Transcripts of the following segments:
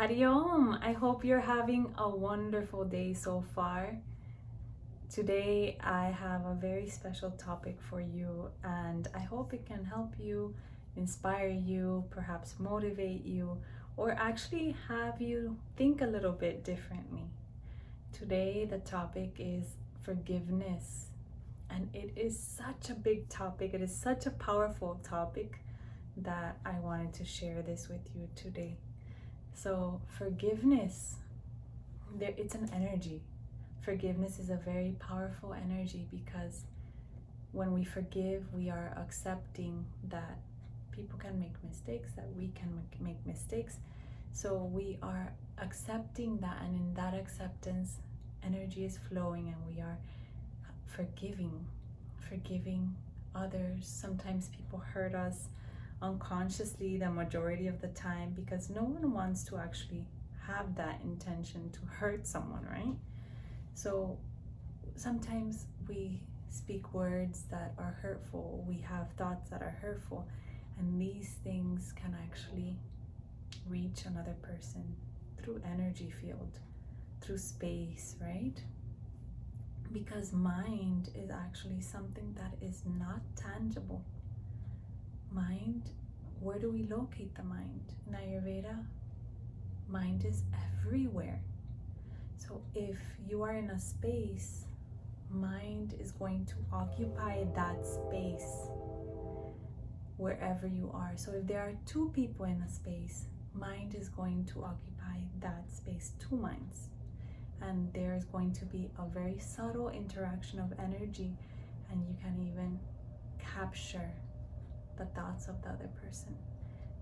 Hariom! I hope you're having a wonderful day so far. Today I have a very special topic for you, and I hope it can help you, inspire you, perhaps motivate you, or actually have you think a little bit differently. Today the topic is forgiveness, and it is such a big topic, it is such a powerful topic that I wanted to share this with you today. So, forgiveness, it's an energy. Forgiveness is a very powerful energy because when we forgive, we are accepting that people can make mistakes, that we can make mistakes. So, we are accepting that, and in that acceptance, energy is flowing, and we are forgiving others. Sometimes people hurt us unconsciously the majority of the time because no one wants to actually have that intention to hurt someone, right? So sometimes we speak words that are hurtful, we have thoughts that are hurtful, and these things can actually reach another person through energy field, through space, right? Because mind is actually something that is not tangible. Mind, where do we locate the mind? In Ayurveda, mind is everywhere. So if you are in a space, mind is going to occupy that space wherever you are. So if there are two people in a space, mind is going to occupy that space, two minds. And there's going to be a very subtle interaction of energy, and you can even capture the thoughts of the other person.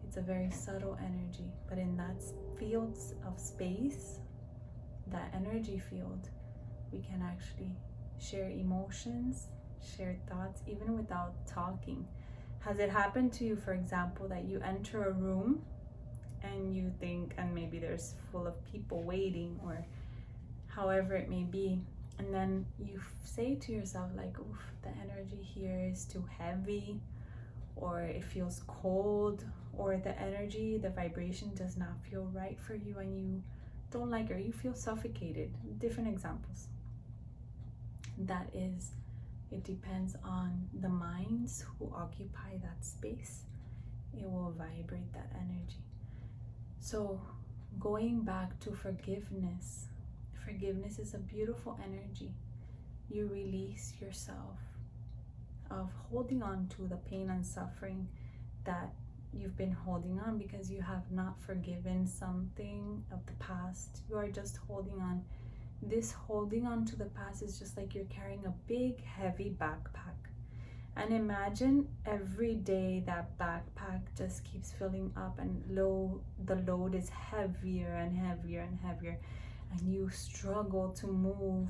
It's a very subtle energy, but in that fields of space, that energy field, we can actually share emotions, share thoughts, even without talking. Has it happened to you, for example, that you enter a room and you think, and maybe there's full of people waiting, or however it may be, and then you say to yourself like, oof, the energy here is too heavy, or it feels cold, or the energy, the vibration does not feel right for you, and you don't like it, or you feel suffocated. Different examples. That is, it depends on the minds who occupy that space. It will vibrate that energy. So going back to forgiveness, forgiveness is a beautiful energy. You release yourself of holding on to the pain and suffering that you've been holding on because you have not forgiven something of the past. You are just holding on. This holding on to the past is just like you're carrying a big heavy backpack, and imagine every day that backpack just keeps filling up, and the load is heavier and heavier and heavier, and you struggle to move,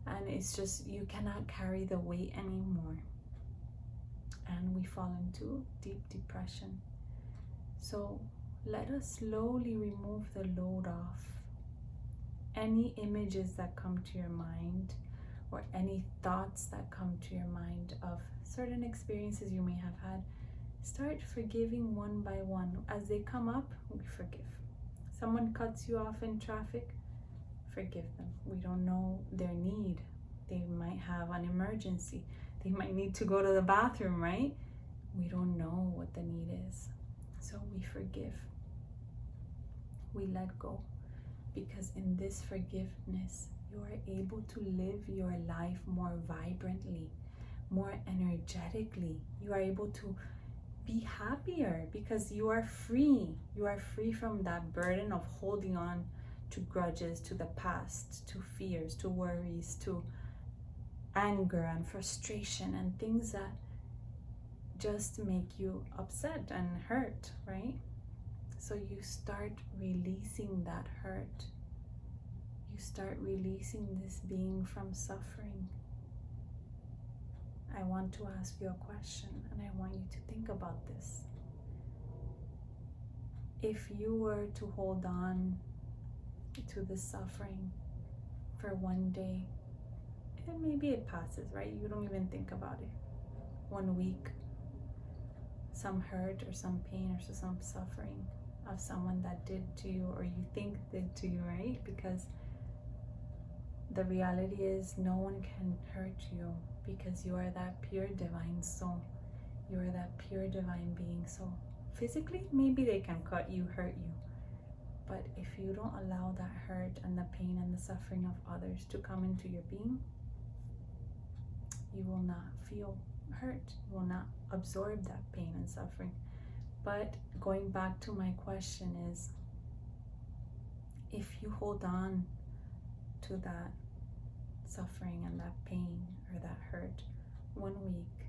and it's just you cannot carry the weight anymore, and we fall into deep depression. So let us slowly remove the load off. Any images that come to your mind, or any thoughts that come to your mind of certain experiences you may have had, start forgiving one by one. As they come up, we forgive. Someone cuts you off in traffic, forgive them. We don't know their need. They might have an emergency. They might need to go to the bathroom, right? We don't know what the need is. So we forgive. We let go. Because in this forgiveness, you are able to live your life more vibrantly, more energetically. You are able to be happier because you are free. You are free from that burden of holding on to grudges, to the past, to fears, to worries, to anger and frustration and things that just make you upset and hurt, right? So you start releasing that hurt. You start releasing this being from suffering. I want to ask you a question, and I want you to think about this. If you were to hold on to the suffering for one day, and maybe it passes, right? You don't even think about it. 1 week, some hurt or some pain or some suffering. of someone that did to you or you think did to you, right? Because the reality is no one can hurt you because you are that pure divine soul. You are that pure divine being. So physically, maybe they can cut you, hurt you. But if you don't allow that hurt and the pain and the suffering of others to come into your being, you will not feel hurt. You will not absorb that pain and suffering. But going back to my question is, if you hold on to that suffering and that pain or that hurt 1 week,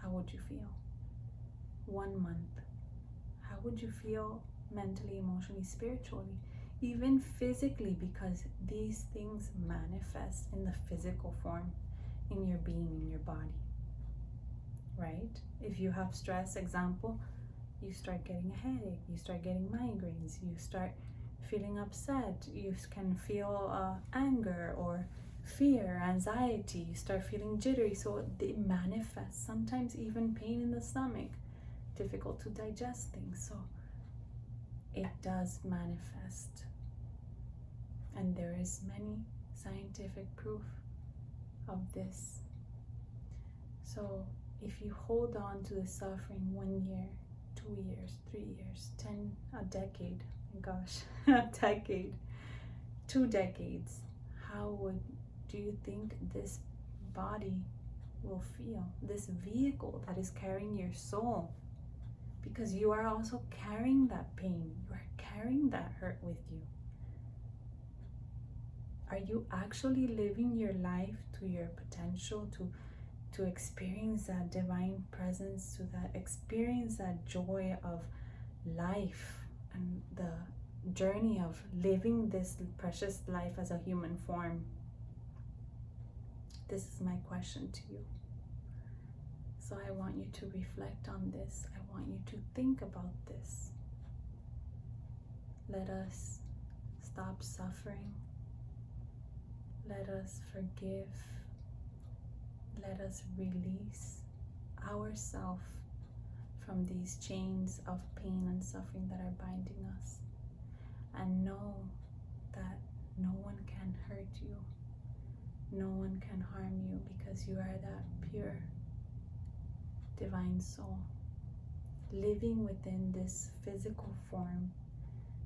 how would you feel? 1 month, how would you feel mentally, emotionally, spiritually, even physically? Because these things manifest in the physical form, in your being, in your body, right? If you have stress, example, you start getting a headache, you start getting migraines, you start feeling upset, you can feel anger or fear, anxiety, you start feeling jittery. So they manifest, sometimes even pain in the stomach, difficult to digest things. So it does manifest, and there is many scientific proof of this. So if you hold on to the suffering 1 year, 2 years, 3 years, 10, a decade, gosh, a decade, 2 decades, how do you think this body will feel? This vehicle that is carrying your soul, because you are also carrying that pain, you are carrying that hurt with you. Are you actually living your life to your potential, to experience that divine presence, to that experience that joy of life and the journey of living this precious life as a human form? This is my question to you. So I want you to reflect on this. I want you to think about this. Let us stop suffering. Let us forgive. Let us release ourselves from these chains of pain and suffering that are binding us. And know that no one can hurt you. No one can harm you, because you are that pure divine soul living within this physical form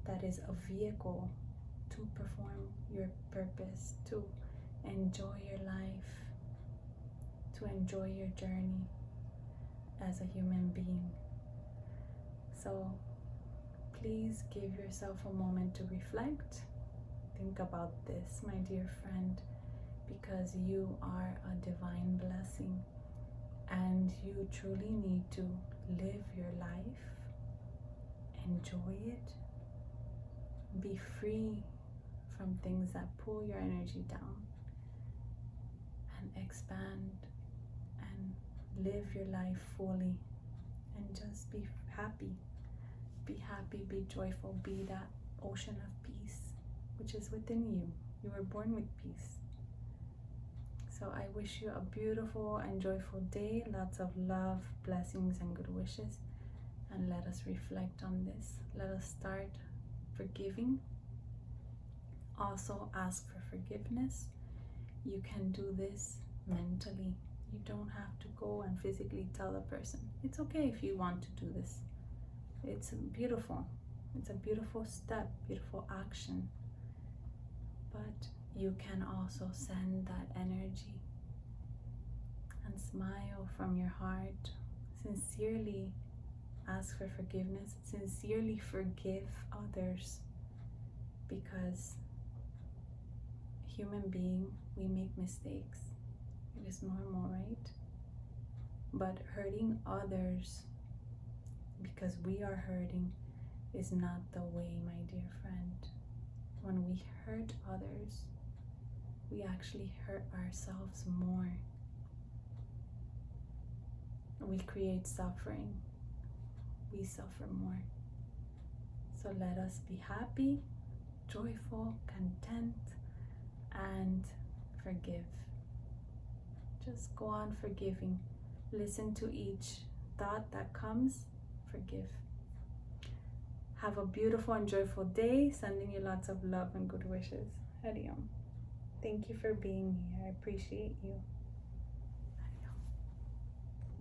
that is a vehicle to perform your purpose, to enjoy your life, to enjoy your journey as a human being. So please give yourself a moment to reflect. Think about this, my dear friend, because you are a divine blessing and you truly need to live your life, enjoy it, be free from things that pull your energy down, and expand and live your life fully, and just be happy. Be happy, be joyful, be that ocean of peace which is within you. You were born with peace. So I wish you a beautiful and joyful day, lots of love, blessings, and good wishes. And let us reflect on this. Let us start forgiving. Also ask for forgiveness. You can do this mentally. You don't have to go and physically tell the person. It's okay if you want to do this. It's beautiful. It's a beautiful step, beautiful action. But you can also send that energy and smile from your heart. Sincerely ask for forgiveness. Sincerely forgive others, because human being, we make mistakes. It is normal, right? But hurting others because we are hurting is not the way, my dear friend. When we hurt others, we actually hurt ourselves more. We create suffering. We suffer more. So let us be happy, joyful, content, and forgive. Just go on forgiving. Listen to each thought that comes. Forgive. Have a beautiful and joyful day. Sending you lots of love and good wishes. Hariom. Thank you for being here. I appreciate you.